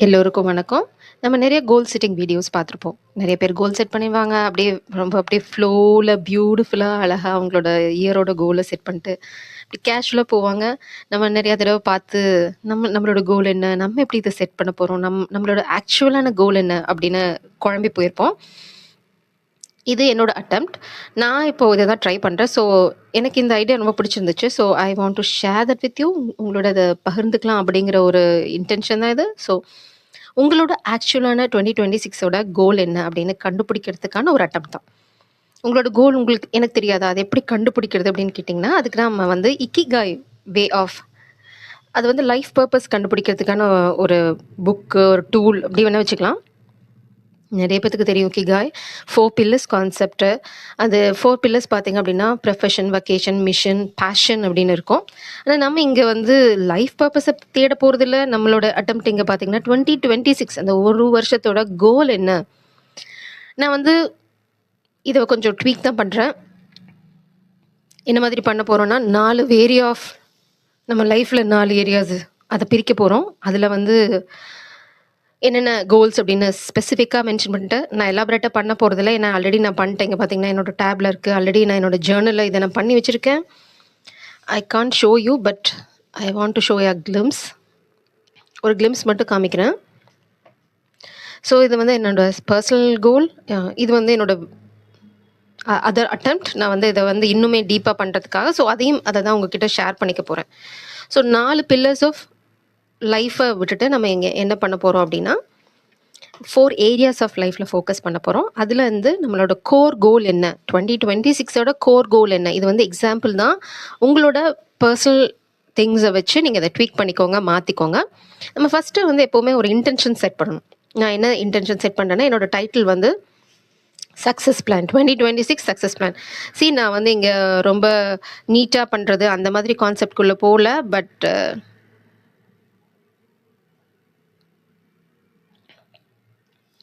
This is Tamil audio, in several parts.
எல்லோருக்கும் வணக்கம். நம்ம நெறைய கோல் செட்டிங் வீடியோஸ் பார்த்துருப்போம். நெறைய பேர் கோல் செட் பண்ணிருவாங்க. அப்படியே ஃப்ளோல பியூட்டிஃபுல்லா அழகா அவங்களோட இயரோட கோல செட் பண்ணிட்டு, அப்படி கேஷுவலா போவாங்க. நம்ம நெறைய தடவ பார்த்து, நம்மளோட கோல் என்ன? நம்ம எப்படி இத செட் பண்ண போறோம்? நம்மளோட ஆக்சுவலான கோல் என்ன? அப்படின்னு குழம்பி போயிருப்போம். இது என்னோட அட்டெம்ப்ட். நான் இப்போ இத தான் ட்ரை பண்றேன். ஸோ, எனக்கு இந்த ஐடியா ரொம்ப பிடிச்சிருந்துச்சு. So, I want to share that with you. உங்களோட இத பகிர்ந்துக்கலாம் அப்படிங்கிற ஒரு இன்டென்ஷன் தான் இது. ஸோ, உங்களோட ஆக்சுவலான 2026ஓட கோல் என்ன அப்படின்னு கண்டுபிடிக்கிறதுக்கான ஒரு அட்டெம்ப்ட் தான். உங்களோட கோல் எனக்கு தெரியாதா? அத எப்படி கண்டுபிடிக்கிறது அப்படின்னு கேட்டிங்கன்னா, அதுக்கு நம்ம வந்து இக்கிகாய் வே ஆஃப் அது வந்து லைஃப் பர்ப்பஸ் கண்டுபிடிக்கிறதுக்கான ஒரு புக்கு, ஒரு டூல் அப்படி வேணா வச்சுக்கலாம். நெறைய பேத்துக்கு தெரியும் இக்கிகாய். 4 pillars concept. அது 4 பில்லர்ஸ் பார்த்தீங்க அப்படின்னா, ப்ரொஃபஷன், வொகேஷன், மிஷன், பேஷன் அப்படின்னு இருக்கும். ஆனா நம்ம இங்க வந்து லைஃப் பர்ப்பஸ தேட போறதில்ல. நம்மளோட அட்டெம்ப்ட் இங்க பார்த்தீங்கன்னா, 2026 அந்த ஒரு வருஷத்தோட கோல் என்ன? நான் வந்து இத கொஞ்சம் ட்வீக் தான் பண்றேன். என்ன மாதிரி பண்ண போறோம்னா, 4 வேரி ஆஃப் நம்ம லைஃப்ல 4 ஏரியாஸ் அத பிரிக்க போறோம். அதுல வந்து என்னென்ன கோல்ஸ் அப்படின்னு ஸ்பெசிஃபிக்கா மென்ஷன் பண்ணிட்டு, நான் எலாபரேட்டா பண்ண போறதில்ல. ஏன்னா ஆல்ரெடி நான் பண்ணிட்டேன். இங்க பார்த்தீங்கன்னா, என்னோட டேப்ல இருக்கு. ஆல்ரெடி நான் என்னோட ஜர்னல்ல இத நான் பண்ணி வச்சிருக்கேன். I can't show you but I want to show a glimpse. ஒரு கிளிம்ஸ் மட்டும் காமிக்கிறேன். ஸோ இது வந்து என்னோட பர்சனல் கோல். இது வந்து என்னோட அதர் அட்டெம்ப்ட். நான் வந்து இத வந்து இன்னுமே டீப்பா பண்றதுக்காக. ஸோ அத தான் உங்ககிட்ட ஷேர் பண்ணிக்க போறேன். ஸோ 4 பில்லர்ஸ் ஆஃப் லைஃப விட்டுட்டு நம்ம இங்க என்ன பண்ண போறோம் அப்படின்னா, 4 ஏரியாஸ் ஆஃப் லைஃப்ல ஃபோக்கஸ் பண்ண போறோம். அதுல இருந்து நம்மளோட கோர் கோல் என்ன? 2026ஓட கோர் கோல் என்ன? இது வந்து எக்ஸாம்பிள் தான். உங்களோட பர்சனல் திங்ஸ வச்சு நீங்க அத ட்வீக் பண்ணிக்கோங்க, மாத்திக்கோங்க. நம்ம ஃபர்ஸ்ட்டு வந்து எப்பவுமே ஒரு இன்டென்ஷன் செட் பண்ணணும். நான் என்ன இன்டென்ஷன் செட் பண்றேன்னா, என்னோட டைட்டில் வந்து சக்ஸஸ் பிளான் 2026 சக்ஸஸ் பிளான். நான் வந்து இங்க ரொம்ப நீட்டா பண்றது அந்த மாதிரி கான்செப்ட்குள்ள போல. பட்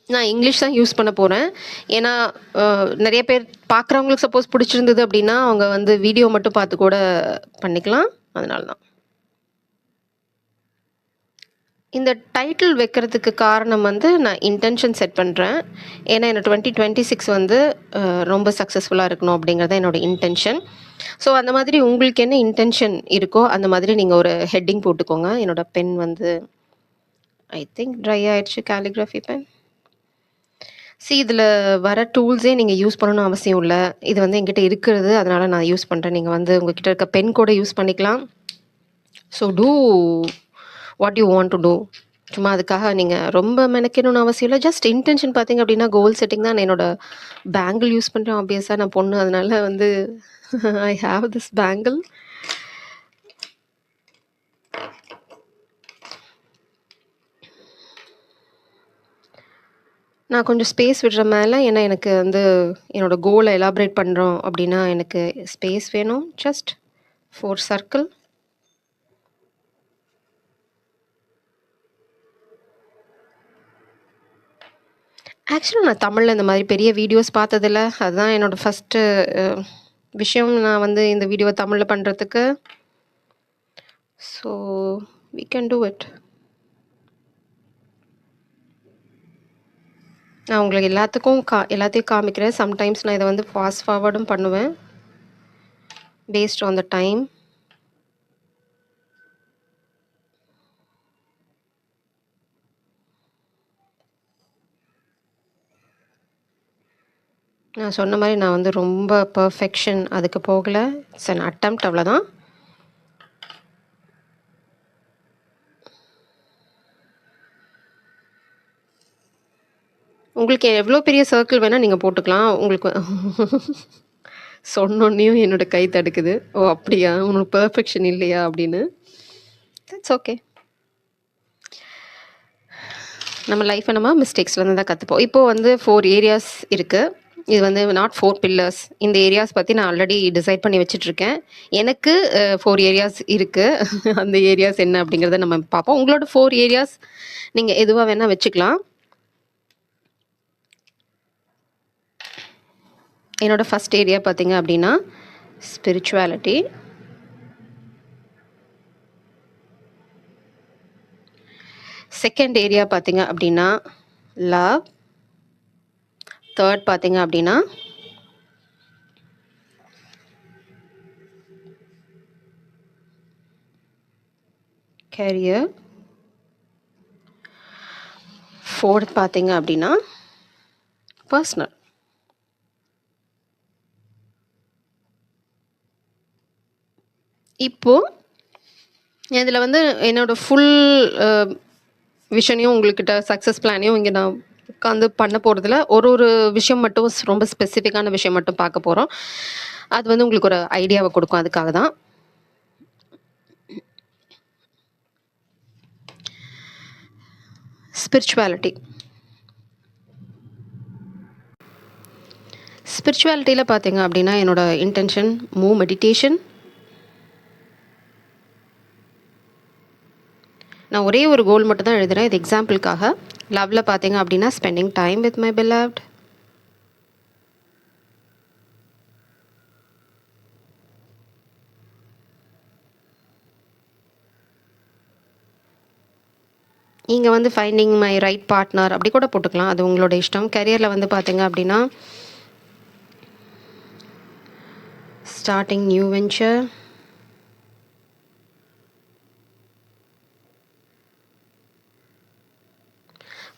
நான் இங்கிலீஷ் தான் யூஸ் பண்ண போறேன். ஏன்னா நெறைய பேர் பார்க்குறவங்களுக்கு சப்போஸ் பிடிச்சிருந்தது அப்படின்னா, அவங்க வந்து வீடியோ மட்டும் பார்த்து கூட பண்ணிக்கலாம். அதனால தான். இந்த டைட்டில் வைக்கிறதுக்கு காரணம் வந்து நான் இன்டென்ஷன் செட் பண்றேன். ஏன்னா என்னோட 2026 வந்து ரொம்ப சக்ஸஸ்ஃபுல்லா இருக்கணும் அப்படிங்கிறது தான் என்னோட இன்டென்ஷன். ஸோ அந்த மாதிரி உங்களுக்கு என்ன இன்டென்ஷன் இருக்கோ, அந்த மாதிரி நீங்க ஒரு ஹெட்டிங் போட்டுக்கோங்க. என்னோட பென் வந்து ஐ திங்க் ட்ரை ஆயிடுச்சு காலிகிராஃபி பென். இதில வர டூல்ஸே நீங்க யூஸ் பண்ணணும்னு அவசியம் இல்ல. இது வந்து என்கிட்ட இருக்கிறது. அதனால நான் யூஸ் பண்றேன். நீங்க வந்து உங்ககிட்ட இருக்க பென் கூட யூஸ் பண்ணிக்கலாம். So do what you want to do. சும்மா அதுக்காக நீங்க ரொம்ப மெனக்கெடணும்னு அவசியம் இல்ல. ஜஸ்ட் இன்டென்ஷன் பார்த்தீங்க அப்படின்னா, கோல் செட்டிங் தான். நான் என்னோட பேங்கிள் யூஸ் பண்றேன். ஆப்வியஸா நான் பொண்ணு. அதனால வந்து ஐ ஹேவ் திஸ் பேங்கிள். நான் கொஞ்சம் ஸ்பேஸ் விடுற மேல, ஏன்னா எனக்கு வந்து என்னோட கோல எலாபரேட் பண்றோம் அப்படின்னா, எனக்கு ஸ்பேஸ் வேணும். Just 4 circle. ஆக்சுவலா நான் தமிழ்ல இந்த மாதிரி பெரிய வீடியோஸ் பார்த்ததில்ல. அதுதான் என்னோட ஃபர்ஸ்ட்டு விஷயம். நான் வந்து இந்த வீடியோவ தமிழ்ல பண்றதுக்கு. So we can do it. நான் உங்களுக்கு எல்லாத்தையும் காமிக்கிறேன். சம்டைம்ஸ் நான் இத வந்து ஃபாஸ்ட் ஃபார்வர்டும் பண்ணுவேன். Based on the time. நான் சொன்ன மாரி நான் வந்து ரொம்ப பெர்ஃபெக்ஷன் அதுக்கு போகல. இட்ஸ் அன் அட்டெம்ப்ட் அவ்வளோதான். உங்களுக்கு எவ்வளோ பெரிய சர்க்கிள் வேணா நீங்க போட்டுக்கலாம். உங்களுக்கு சொன்னோனேயும் என்னோட கை தடுக்குது. ஓ! அப்படியா? உனக்கு பெர்ஃபெக்ஷன் இல்லையா? அப்படின்னு. That's okay. நம்ம லைஃப்ப நம்ம மிஸ்டேக்ஸ்லேருந்து தான் கத்துப்போம். இப்போ வந்து 4 ஏரியாஸ் இருக்கு. இது வந்து நாட் 4 பில்லர்ஸ். இந்த ஏரியாஸ் பத்தி நான் ஆல்ரெடி டிசைட் பண்ணி வச்சுட்டுருக்கேன். எனக்கு 4 ஏரியாஸ் இருக்கு. அந்த ஏரியாஸ் என்ன அப்படிங்கிறத நம்ம பார்ப்போம். உங்களோட 4 ஏரியாஸ் நீங்க எதுவா வேணா வச்சுக்கலாம். என்னோட ஃபர்ஸ்ட் ஏரியா பார்த்தீங்க அப்படின்னா, ஸ்பிரிச்சுவாலிட்டி. செகண்ட் ஏரியா பார்த்தீங்க அப்படின்னா லவ். தேர்ட் பார்த்தீங்க அப்படின்னா கேரியர். ஃபோர்த் பார்த்தீங்க அப்படின்னா பர்சனல். இப்போது இதில் வந்து என்னோடய ஃபுல் விஷனையும் உங்கள்கிட்ட சக்ஸஸ் பிளானையும் இங்கே நான் உட்காந்து பண்ண போகிறதுல ஒரு விஷயம் மட்டும் ரொம்ப ஸ்பெசிஃபிக்கான விஷயம் மட்டும் பார்க்க போகிறோம். அது வந்து உங்களுக்கு ஒரு ஐடியாவை கொடுக்கும். அதுக்காக தான் ஸ்பிரிச்சுவாலிட்டி. ஸ்பிரிச்சுவாலிட்டியில் பார்த்தீங்க அப்படின்னா என்னோடய இன்டென்ஷன் மெடிடேஷன். நான் ஒரே ஒரு கோல் மட்டும் தான் எழுதுகிறேன், இது எக்ஸாம்பிளுக்காக. லவ்வில் பார்த்தீங்க அப்படின்னா spending time with my beloved. நீங்கள் வந்து ஃபைண்டிங் மை ரைட் பார்ட்னர் அப்படி கூட போட்டுக்கலாம், அது உங்களோட இஷ்டம். கரியரில் வந்து பார்த்தீங்க அப்படின்னா ஸ்டார்டிங் நியூ வெஞ்சர்.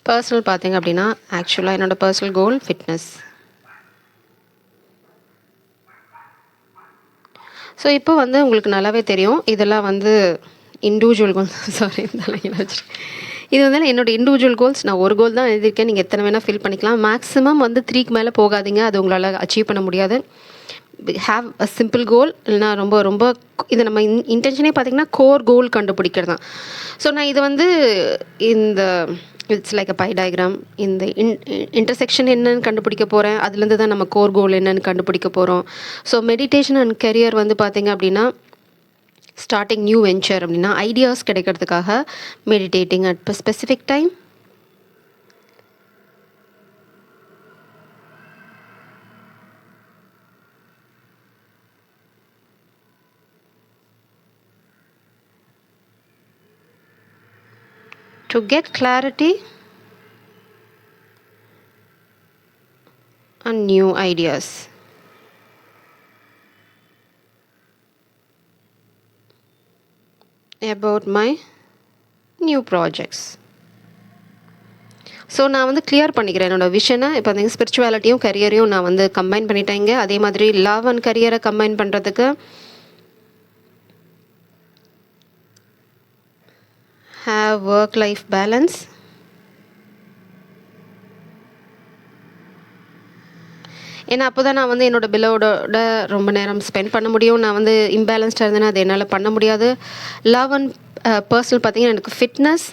பர்சனல் பார்த்தீங்க அப்படின்னா ஆக்சுவலாக என்னோடய பர்சனல் கோல் ஃபிட்னஸ். ஸோ இப்போ வந்து உங்களுக்கு நல்லாவே தெரியும் இதெல்லாம் வந்து இண்டிவிஜுவல் கோல்ஸ். சாரி, இது வந்து என்னோடய இண்டிவிஜுவல் கோல்ஸ். நான் ஒரு கோல் தான் எழுதியிருக்கேன், நீங்கள் எத்தனை வேணால் ஃபில் பண்ணிக்கலாம். மேக்ஸிமம் வந்து 3க்கு மேலே போகாதீங்க, அது உங்களால் அச்சீவ் பண்ண முடியாது. ஹாவ் அ சிம்பிள் கோல். இல்லைனா ரொம்ப ரொம்ப இது நம்ம இன்டென்ஷனே பார்த்திங்கன்னா கோர் கோல் கண்டுபிடிக்கிறது தான். ஸோ நான் இது வந்து இந்த it's like a by diagram. இந்த இன்டர்செக்ஷன் என்னன்னு கண்டுபிடிக்க போகிறேன், அதுலேருந்து தான் நம்ம கோர் கோல் என்னன்னு கண்டுபிடிக்க போகிறோம். ஸோ மெடிடேஷன் அண்ட் கெரியர் வந்து பார்த்திங்க அப்படின்னா ஸ்டார்டிங் நியூ வெஞ்சர் அப்படின்னா ஐடியாஸ் கிடைக்கிறதுக்காக meditating at specific time. To get clarity and new ideas. About my new projects. So நான் வந்து கிளியர் பண்ணிக்கிறேன் என்னோடய விஷனை. இப்போ வந்து ஸ்பிரிச்சுவாலிட்டியும் கரியரையும் நான் வந்து கம்பைன் பண்ணிட்டேங்க. அதே மாதிரி லவ் அண்ட் கரியரை கம்பைன் பண்ணுறதுக்கு have work-life balance. ஏன்னா அப்போ தான் நான் வந்து என்னோடய பிலோவோட ரொம்ப நேரம் ஸ்பெண்ட் பண்ண முடியும். நான் வந்து இம்பேலன்ஸ்டாக இருந்தேன்னா அது என்னால் பண்ண முடியாது. லவ் அண்ட் பர்சனல் பார்த்திங்கன்னா எனக்கு fitness,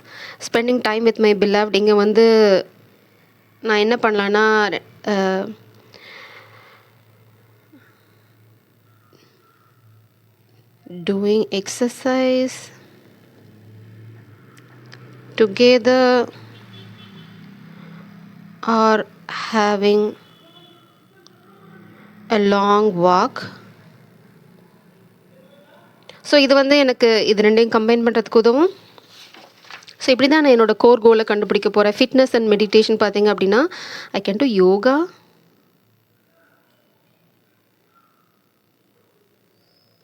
spending time with my beloved. இங்கே வந்து நான் என்ன பண்ணலான்னா doing exercise together or having a long walk. So இது வந்து எனக்கு இது ரெண்டையும் கம்பைன் பண்ணுறதுக்கு உதவும். ஸோ இப்படி தான் நான் என்னோடய கோர் கோலை கண்டுபிடிக்க போகிறேன். ஃபிட்னஸ் அண்ட் மெடிடேஷன் பார்த்தீங்க அப்படின்னா I can to yoga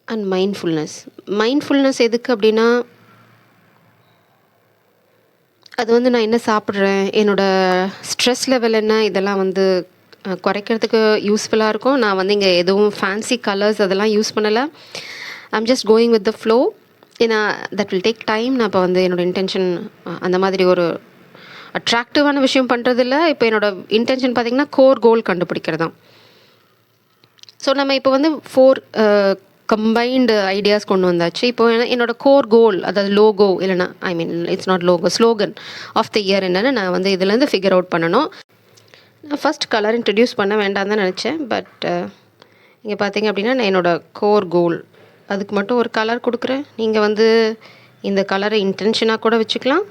and mindfulness. Mindfulness எதுக்கு அப்படின்னா அது வந்து நான் என்ன சாப்பிட்றேன், என்னோடய ஸ்ட்ரெஸ் லெவல் என்ன, இதெல்லாம் வந்து குறைக்கிறதுக்கு யூஸ்ஃபுல்லாக இருக்கும். நான் வந்து இங்கே எதுவும் ஃபேன்சி கலர்ஸ் அதெல்லாம் யூஸ் பண்ணலை. I'm just going with the flow. ஏன்னா தட் வில் டேக் டைம். நான் இப்போ வந்து என்னோடய இன்டென்ஷன் அந்த மாதிரி ஒரு அட்ராக்டிவான விஷயம் பண்ணுறதில்ல. இப்போ என்னோடய இன்டென்ஷன் பார்த்திங்கன்னா கோர் கோல் கண்டுபிடிக்கிறது தான். ஸோ நம்ம இப்போ வந்து 4 கம்பைன்டு ஐடியாஸ் கொண்டு வந்தாச்சு. இப்போ என்னோடய கோர் கோல், அதாவது லோகோ இல்லைனா it's not logo, slogan of the year என்னென்னு நான் வந்து இதுலேருந்து ஃபிகர் அவுட் பண்ணணும். நான் ஃபஸ்ட் கலர் இன்ட்ரடியூஸ் பண்ண வேண்டாம் தான் நினச்சேன். பட் இங்கே பார்த்தீங்க அப்படின்னா நான் என்னோடய கோர் கோல் அதுக்கு மட்டும் ஒரு கலர் கொடுக்குறேன். நீங்கள் வந்து இந்த கலரை இன்டென்ஷனாக கூட வச்சுக்கலாம்,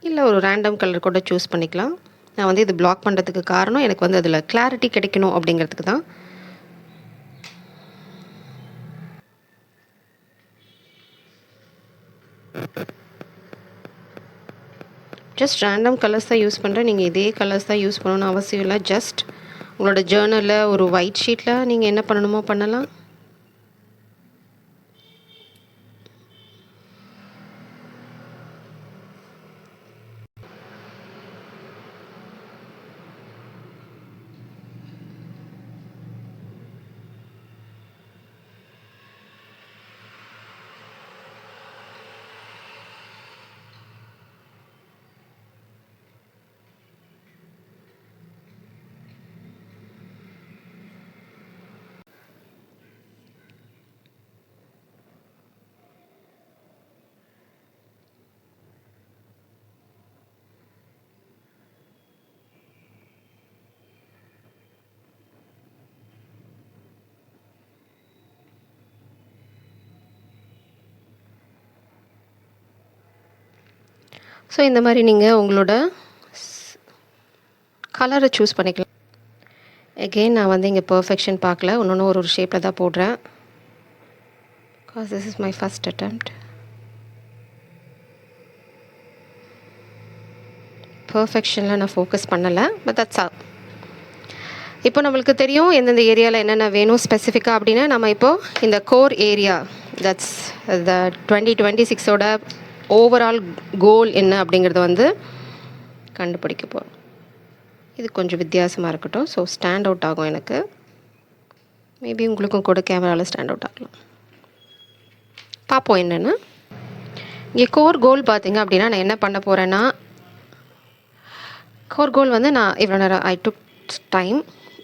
இல்லை ஒரு ரேண்டம் கலர் கூட சூஸ் பண்ணிக்கலாம். நான் வந்து இது பிளாக் பண்ணுறதுக்கு காரணம் எனக்கு வந்து அதில் கிளாரிட்டி கிடைக்கணும் அப்படிங்கிறதுக்கு தான். ஜஸ்ட் ரேண்டம் கலர்ஸ் தான் யூஸ் பண்ணுறேன். நீங்கள் இதே கலர்ஸ் தான் யூஸ் பண்ணணும்னு அவசியம் இல்லை. ஜஸ்ட் உங்களோட ஜேர்னலில் ஒரு ஒயிட் ஷீட்டில் நீங்கள் என்ன பண்ணணுமோ பண்ணலாம். ஸோ இந்த மாதிரி நீங்கள் உங்களோட கலரை சூஸ் பண்ணிக்கலாம். எகெயின் நான் வந்து இங்கே பர்ஃபெக்ஷன் பார்க்கல, இன்னொன்று ஒரு ஷேப்பில் தான் போடுறேன். Because this is my first attempt. பர்ஃபெக்ஷனில் நான் ஃபோக்கஸ் பண்ணலை, பட் தட்ஸ் ஆல். இப்போ நம்மளுக்கு தெரியும் எந்தெந்த ஏரியாவில் என்னென்ன வேணும் ஸ்பெசிஃபிக்காக அப்படின்னா, நம்ம இப்போது இந்த கோர் ஏரியா தட்ஸ் த 2026ஓட ஓவரால் கோல் என்ன அப்படிங்கிறத வந்து கண்டுபிடிக்க போகிறோம். இது கொஞ்சம் வித்தியாசமாக இருக்கட்டும். ஸோ ஸ்டாண்ட் அவுட் ஆகும் எனக்கு. மேபி உங்களுக்கும் கூட கேமராவில் ஸ்டாண்ட் அவுட் ஆகலாம். பார்ப்போம் என்னென்னு. இங்கே கோர் கோல் பார்த்தீங்க அப்படின்னா நான் என்ன பண்ண போகிறேன்னா, கோர் கோல் வந்து நான் இவ்வளோ நேரம் ஐ டுக் டைம்.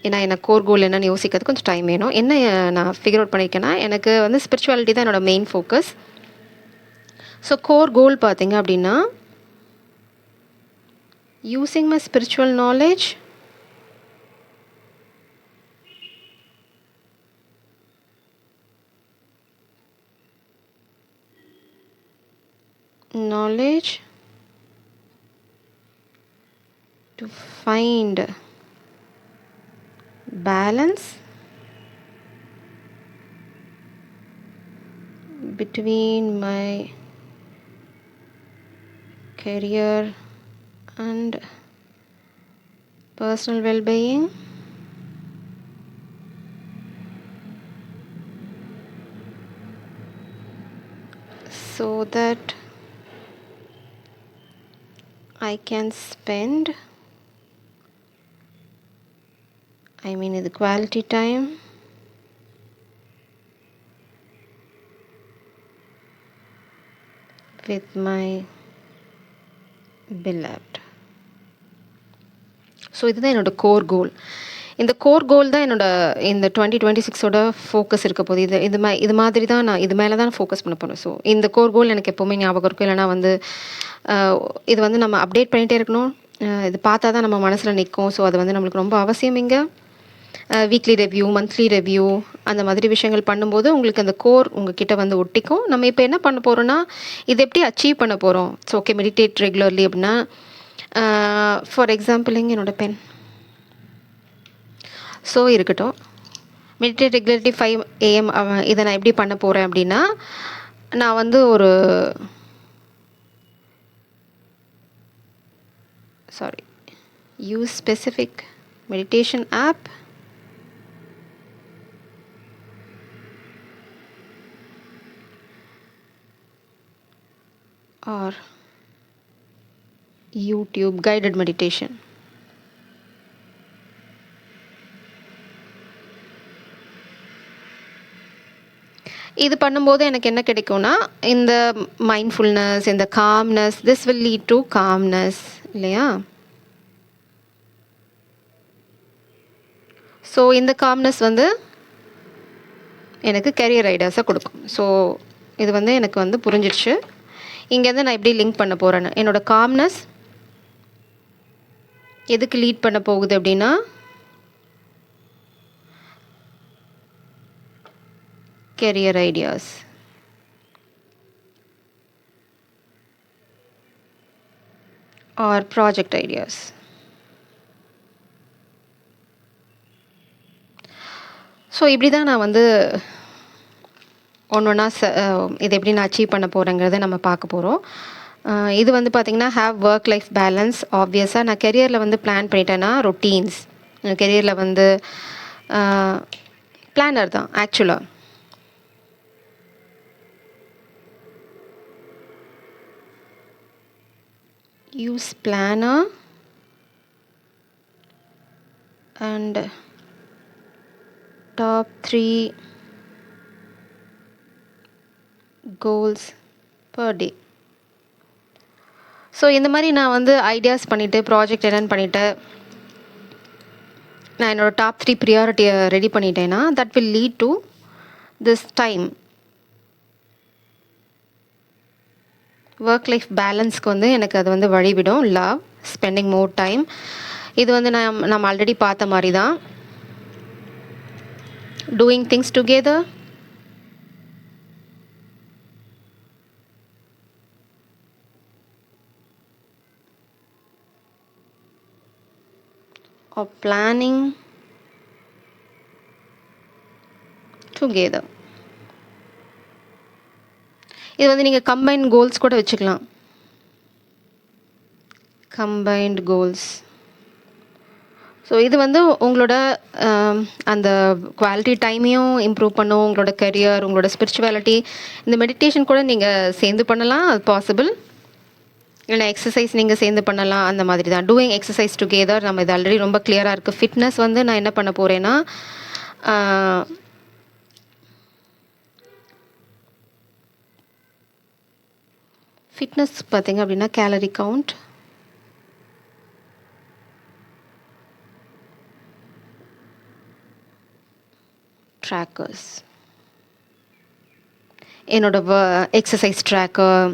ஏன்னா எனக்கு கோர் கோல் என்னென்னு யோசிக்கிறது கொஞ்சம் டைம் வேணும். என்ன நான் ஃபிகர் அவுட் பண்ணியிருக்கேன்னா, எனக்கு வந்து ஸ்பிரிச்சுவாலிட்டி தான் என்னோடய மெயின் ஃபோக்கஸ். ஸோ கோர் கோல் பார்த்தீங்க அப்படின்னா, using my spiritual knowledge to find balance between my career and personal well-being. So that I can spend, the quality time with my beloved. So இதுதான் என்னோடய கோர் கோல். இந்த கோர் கோல் தான் இந்த 2026ஓட ஃபோக்கஸ் இருக்க போகுது. இது மாதிரி தான் நான் இது மேலே தான் ஃபோக்கஸ் பண்ண போகிறேன். ஸோ இந்த கோர் கோல் எனக்கு எப்போவுமே ஞாபகம் இருக்கும். இல்லைனா வந்து இது வந்து நம்ம அப்டேட் பண்ணிகிட்டே இருக்கணும். இது பார்த்தா தான் நம்ம மனசில் நிற்கும். ஸோ அது வந்து நம்மளுக்கு ரொம்ப அவசியம். இங்கே வீக்லி ரிவ்யூ, மந்த்லி ரிவ்யூ அந்த மாதிரி விஷயங்கள் பண்ணும்போது உங்களுக்கு அந்த கோர் உங்ககிட்ட வந்து ஒட்டிக்கும். நம்ம இப்போ என்ன பண்ண போகிறோன்னா, இது எப்படி அச்சீவ் பண்ண போகிறோம். ஸோ ஓகே, மெடிடேட் ரெகுலர்லி அப்படின்னா, ஃபார் எக்ஸாம்பிள் இங்கே என்னோடய பென் ஸோ இருக்கட்டும். மெடிடேட் ரெகுலர்லி 5 AM இதை நான் எப்படி பண்ண போகிறேன் அப்படின்னா, நான் வந்து use specific meditation app or YouTube guided meditation. இது பண்ணும்போது எனக்கு என்ன கிடைக்கும்னா, இந்த மைண்ட்ஃபுல்னஸ், இந்த calmness, this will lead to calmness இல்லையா? ஸோ இந்த காம்னஸ் வந்து எனக்கு கெரியர் ஐடியாஸை கொடுக்கும். ஸோ இது வந்து எனக்கு வந்து புரிஞ்சிடுச்சு. இங்கேருந்து நான் எப்படி லிங்க் பண்ண போகிறேன்னு, என்னோடய காம்னஸ் எதுக்கு லீட் பண்ண போகுது அப்படின்னா, career ideas or project ideas. So இப்படி தான் நான் வந்து ஒன்று ஒன்றா இதை எப்படி நான் அச்சீவ் பண்ண போகிறேங்கிறத நம்ம பார்க்க போகிறோம். இது வந்து பார்த்திங்கன்னா ஹேவ் ஒர்க் லைஃப் பேலன்ஸ். ஆப்வியஸாக நான் கெரியரில் வந்து பிளான் பண்ணிட்டேன்னா ரொட்டீன்ஸ், கெரியரில் வந்து பிளானர் தான் ஆக்சுவலாக. Use planar and top 3 goals per day. So இந்த மாதிரி நான் வந்து ஐடியாஸ் பண்ணிவிட்டு ப்ராஜெக்ட் என்னென்னு பண்ணிவிட்டு நான் என்னோடய டாப் 3 ப்ரியாரிட்டியை ரெடி பண்ணிட்டேன்னா that will lead to this time work life பேலன்ஸ்க்கு வந்து எனக்கு அது வந்து வழிவிடும். Love spending more time. இது வந்து நம்ம ஆல்ரெடி பார்த்த மாதிரி தான். Doing things together, or planning together. இது வந்து நீங்கள் கம்பைன்ட் கோல்ஸ் கூட வச்சுக்கலாம். Combined goals. ஸோ இது வந்து உங்களோட அந்த குவாலிட்டி டைமையும் இம்ப்ரூவ் பண்ணும். உங்களோட கரியர், உங்களோட ஸ்பிரிச்சுவாலிட்டி, இந்த மெடிடேஷன் கூட நீங்கள் சேர்ந்து பண்ணலாம், அது பாசிபிள். இல்லைனா எக்ஸசைஸ் நீங்கள் சேர்ந்து பண்ணலாம், அந்த மாதிரி தான். டூயிங் எக்ஸசைஸ் டுகெதர், நம்ம இது ஆல்ரெடி ரொம்ப கிளியராக இருக்குது. ஃபிட்னஸ் வந்து நான் என்ன பண்ண போகிறேன்னா ஃபிட்னஸ் பார்த்திங்க அப்படின்னா கேலரி கவுண்ட், ட்ராக்கர்ஸ், என்னோடய எக்ஸசைஸ் ட்ராக்கர்,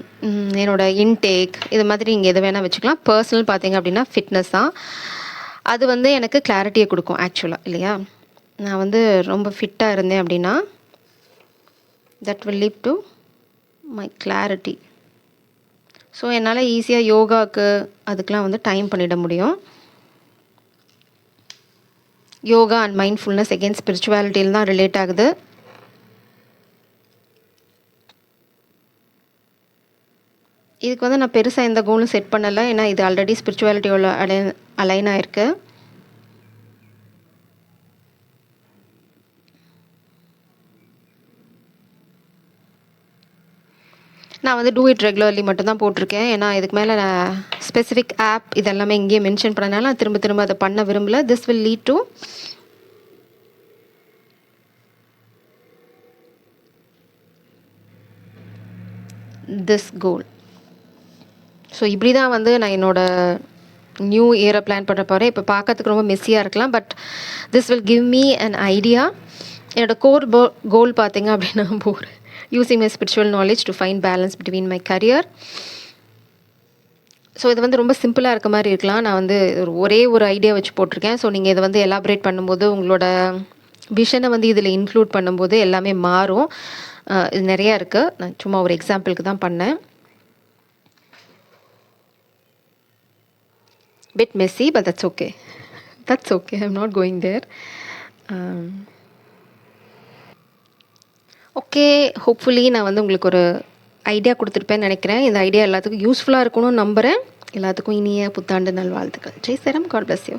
என்னோடய இன்டேக், இது மாதிரி நீங்கள் எது வேணால் வச்சுக்கலாம். பர்சனல் பார்த்திங்க அப்படின்னா ஃபிட்னஸ் தான். அது வந்து எனக்கு கிளாரிட்டியை கொடுக்கும் ஆக்சுவலாக, இல்லையா? நான் வந்து ரொம்ப ஃபிட்டாக இருந்தேன் அப்படின்னா that will lead to my clarity. So என்னால் ஈஸியாக யோகாவுக்கு அதுக்கெலாம் வந்து டைம் பண்ணிட முடியும். யோகா அண்ட் மைண்ட்ஃபுல்னஸ் அகெயின் ஸ்பிரிச்சுவாலிட்டியில் தான் ரிலேட் ஆகுது. இதுக்கு வந்து நான் பெருசாக எந்த கோலும் செட் பண்ணலை, ஏன்னா இது ஆல்ரெடி ஸ்பிரிச்சுவாலிட்டியோட அலைன் ஆயிருக்கு. நான் வந்து டூ இட் ரெகுலர்லி மட்டும்தான் போட்டிருக்கேன். ஏன்னா இதுக்கு மேலே நான் ஸ்பெசிஃபிக் ஆப் இதெல்லாமே இங்கேயே மென்ஷன் பண்ணனால நான் திரும்ப திரும்ப அதை பண்ண விரும்பல. This will lead to this goal. So இப்படி தான் வந்து நான் என்னோடய நியூ இயரை பிளான் பண்ண போகிறேன். இப்போ பார்க்கறதுக்கு ரொம்ப மெஸ்ஸியாக இருக்கலாம், but this will give me an idea. என்னோடய கோர் கோல் பார்த்திங்க அப்படின்னா using my spiritual knowledge to find balance between my career. So இது வந்து ரொம்ப சிம்பிளாக இருக்க மாதிரி இருக்கலாம். நான் வந்து ஒரே ஒரு ஐடியா வச்சு போட்டிருக்கேன். ஸோ நீங்கள் இதை வந்து எலாபரேட் பண்ணும்போது, உங்களோட விஷனை வந்து இதில் இன்க்ளூட் பண்ணும்போது எல்லாமே மாறும். இது நிறையா இருக்குது. நான் சும்மா ஒரு எக்ஸாம்பிளுக்கு தான் பண்ணேன். bit messy, but that's okay. That's okay. I'm not going there. Okay, hopefully நான் வந்து உங்களுக்கு ஒரு ஐடியா கொடுத்துருப்பேன்னு நினைக்கிறேன். இந்த ஐடியா எல்லாத்துக்கும் யூஸ்ஃபுல்லாக இருக்கணும்னு நம்புகிறேன். எல்லாத்துக்கும் இனிய புத்தாண்டு நல்வாழ்த்துக்கள். ஜெய் சரம். God bless you.